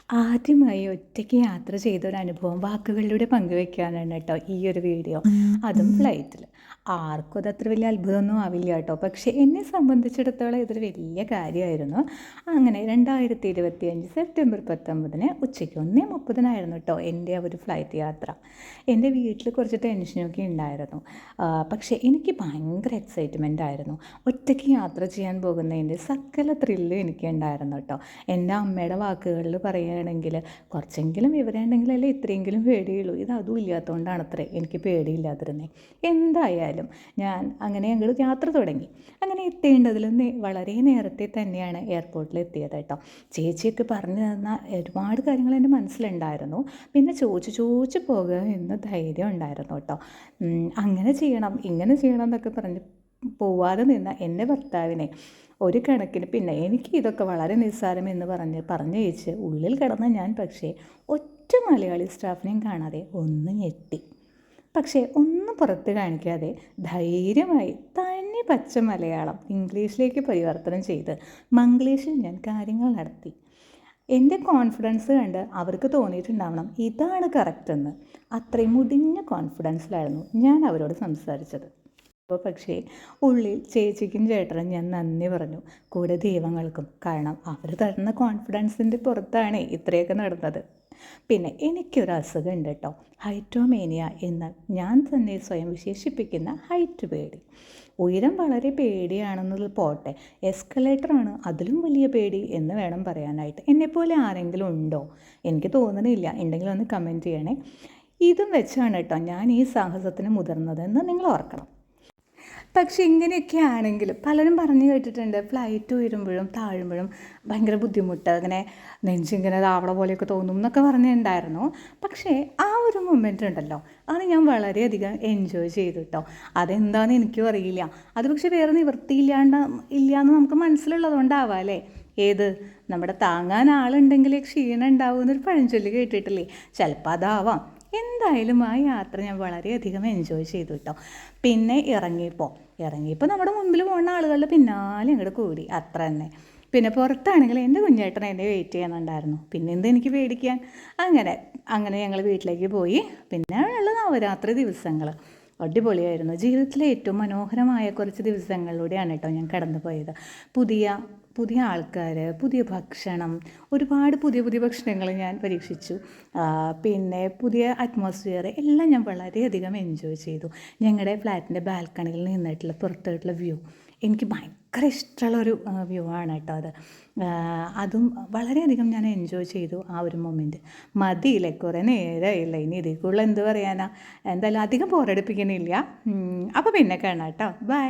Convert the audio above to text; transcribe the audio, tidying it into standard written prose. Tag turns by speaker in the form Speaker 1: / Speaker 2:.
Speaker 1: ആദ്യമായി ഒറ്റയ്ക്ക് യാത്ര ചെയ്തൊരനുഭവം വാക്കുകളിലൂടെ പങ്കുവെക്കാനാണ് കേട്ടോ ഈ ഒരു വീഡിയോ. അതും ഫ്ലൈറ്റിൽ. ആർക്കും അതത്ര വലിയ അത്ഭുതമൊന്നും ആവില്ല കേട്ടോ. പക്ഷേ എന്നെ സംബന്ധിച്ചിടത്തോളം ഇതൊരു വലിയ കാര്യമായിരുന്നു. അങ്ങനെ 2025 സെപ്റ്റംബർ 19 ഉച്ചയ്ക്ക് 1:30 കേട്ടോ എൻ്റെ ഒരു ഫ്ലൈറ്റ് യാത്ര. എൻ്റെ വീട്ടിൽ കുറച്ച് ടെൻഷനൊക്കെ ഉണ്ടായിരുന്നു. പക്ഷേ എനിക്ക് ഭയങ്കര എക്സൈറ്റ്മെൻ്റ് ആയിരുന്നു. ഒറ്റയ്ക്ക് യാത്ര ചെയ്യാൻ പോകുന്നതിൻ്റെ സകല ത്രില്ലും എനിക്കുണ്ടായിരുന്നു കേട്ടോ. എൻ്റെ അമ്മയുടെ വാക്കുകളിൽ പറയുകയാണെങ്കിൽ കുറച്ചെങ്കിലും വിവരമുണ്ടെങ്കിലല്ലേ ഇത്രയെങ്കിലും പേടിയുള്ളൂ. ഇത് അതും ഇല്ലാത്തതുകൊണ്ടാണ് അത്രേ എനിക്ക് പേടിയില്ലാതിരുന്നത്. എന്തായാലും ഞാൻ അങ്ങനെ അങ്ങോട്ട് യാത്ര തുടങ്ങി. അങ്ങനെ എത്തേണ്ടതിൽ വളരെ നേരത്തെ തന്നെയാണ് എയർപോർട്ടിൽ എത്തിയത് കേട്ടോ. ചേച്ചിയൊക്കെ പറഞ്ഞു തന്ന ഒരുപാട് കാര്യങ്ങൾ എൻ്റെ മനസ്സിലുണ്ടായിരുന്നു. പിന്നെ ചോദിച്ച് പോകുക എന്ന് ധൈര്യം ഉണ്ടായിരുന്നു കേട്ടോ. അങ്ങനെ ചെയ്യണം ഇങ്ങനെ ചെയ്യണം എന്നൊക്കെ പറഞ്ഞ് പോവാതെ നിന്ന എൻ്റെ ഭർത്താവിനെ ഒരു കണക്കിന് പിന്നെ എനിക്ക് ഇതൊക്കെ വളരെ നിസ്സാരമെന്ന് പറഞ്ഞയച്ച് ഉള്ളിൽ കിടന്ന ഞാൻ പക്ഷേ ഒറ്റ മലയാളി സ്റ്റാഫിനെയും കാണാതെ ഒന്ന് ഞെട്ടി. പക്ഷേ ഒന്നും പുറത്ത് കാണിക്കാതെ ധൈര്യമായി തന്നെ പച്ച മലയാളം ഇംഗ്ലീഷിലേക്ക് പരിവർത്തനം ചെയ്ത് മംഗ്ലീഷിൽ ഞാൻ കാര്യങ്ങൾ നടത്തി. എൻ്റെ കോൺഫിഡൻസ് കണ്ട് അവർക്ക് തോന്നിയിട്ടുണ്ടാവണം ഇതാണ് കറക്റ്റെന്ന്. അത്രയും മുടിഞ്ഞ കോൺഫിഡൻസിലായിരുന്നു ഞാൻ അവരോട് സംസാരിച്ചത്. പക്ഷേ ഉള്ളിൽ ചേച്ചിക്കും ചേട്ടനും ഞാൻ നന്ദി പറഞ്ഞു, കൂടെ ദൈവങ്ങൾക്കും. കാരണം അവർ തരുന്ന കോൺഫിഡൻസിൻ്റെ പുറത്താണ് ഇത്രയൊക്കെ നടന്നത്. പിന്നെ എനിക്കൊരു അസുഖം ഉണ്ട് കേട്ടോ, ഹൈറ്റോമേനിയ എന്ന് ഞാൻ തന്നെ സ്വയം വിശേഷിപ്പിക്കുന്ന ഹൈറ്റ് പേടി. ഉയരം വളരെ പേടിയാണെന്നത് പോട്ടെ, എസ്കലേറ്ററാണ് അതിലും വലിയ പേടി എന്ന് വേണം പറയാനായിട്ട്. എന്നെപ്പോലെ ആരെങ്കിലും ഉണ്ടോ? എനിക്ക് തോന്നുന്നില്ല. ഉണ്ടെങ്കിൽ ഒന്ന് കമൻറ്റ് ചെയ്യണേ. ഇതും വെച്ചാണ് കേട്ടോ ഞാൻ ഈ സാഹസത്തിന് മുതിർന്നതെന്ന് നിങ്ങൾ ഓർക്കണം. പക്ഷേ ഇങ്ങനെയൊക്കെ ആണെങ്കിലും പലരും പറഞ്ഞു കേട്ടിട്ടുണ്ട് ഫ്ലൈറ്റ് ഉയരുമ്പോഴും താഴുമ്പോഴും ഭയങ്കര ബുദ്ധിമുട്ട്, അങ്ങനെ നെഞ്ചിങ്ങനെ താവള പോലെയൊക്കെ തോന്നും എന്നൊക്കെ പറഞ്ഞിട്ടുണ്ടായിരുന്നു. പക്ഷേ ആ ഒരു മൊമെൻ്റ് ഉണ്ടല്ലോ, അത് ഞാൻ വളരെയധികം എൻജോയ് ചെയ്തു കേട്ടോ. അതെന്താണെന്ന് എനിക്കും അറിയില്ല. അത് പക്ഷേ വേറെ ഇല്ലയെന്ന് നമുക്ക് മനസ്സിലുള്ളതുകൊണ്ടാവാം അല്ലേ. ഏത് നമ്മുടെ താങ്ങാൻ ആളുണ്ടെങ്കിൽ ക്ഷീണം ഉണ്ടാവുമെന്നൊരു പഴഞ്ചൊല്ല് കേട്ടിട്ടില്ലേ? ചിലപ്പോൾ അതാവാം. എന്തായാലും ആ യാത്ര ഞാൻ വളരെയധികം എൻജോയ് ചെയ്തു കേട്ടോ. പിന്നെ ഇറങ്ങിയപ്പോൾ നമ്മുടെ മുമ്പിൽ പോകുന്ന ആളുകളുടെ പിന്നാലെ അങ്ങോട്ട് കൂടി, അത്ര തന്നെ. പിന്നെ പുറത്താണെങ്കിൽ എൻ്റെ കുഞ്ഞേട്ടൻ എന്നെ വെയിറ്റ് ചെയ്യുന്നുണ്ടായിരുന്നു. പിന്നെ എന്താ എനിക്ക് പേടിക്കാൻ. അങ്ങനെ ഞങ്ങൾ വീട്ടിലേക്ക് പോയി. പിന്നെ ഉള്ള നവരാത്രി ദിവസങ്ങൾ അടിപൊളിയായിരുന്നു. ജീവിതത്തിലെ ഏറ്റവും മനോഹരമായ കുറച്ച് ദിവസങ്ങളിലൂടെയാണ് കേട്ടോ ഞാൻ കടന്നു പോയത്. പുതിയ ആൾക്കാർ, പുതിയ ഭക്ഷണം, ഒരുപാട് പുതിയ ഭക്ഷണങ്ങൾ ഞാൻ പരീക്ഷിച്ചു. പിന്നെ പുതിയ അറ്റ്മോസ്ഫിയർ എല്ലാം ഞാൻ വളരെയധികം എൻജോയ് ചെയ്തു. ഞങ്ങളുടെ ഫ്ലാറ്റിൻ്റെ ബാൽക്കണിയിൽ നിന്നിട്ടുള്ള പുറത്തോട്ടുള്ള വ്യൂ എനിക്ക് ഭയങ്കര ഇഷ്ടമുള്ളൊരു വ്യൂ ആണ് കേട്ടോ അത്. അതും വളരെയധികം ഞാൻ എൻജോയ് ചെയ്തു ആ ഒരു മൊമെൻറ്റ്. മതിയില്ലേ, കുറേ നേരമായില്ല, ഇനി ഇതിൽ കൂടുതൽ എന്ത് പറയാനാ. എന്തായാലും അധികം ബോറടിപ്പിക്കുന്നില്ല. അപ്പോൾ പിന്നെ കാണാം കേട്ടോ. ബൈ.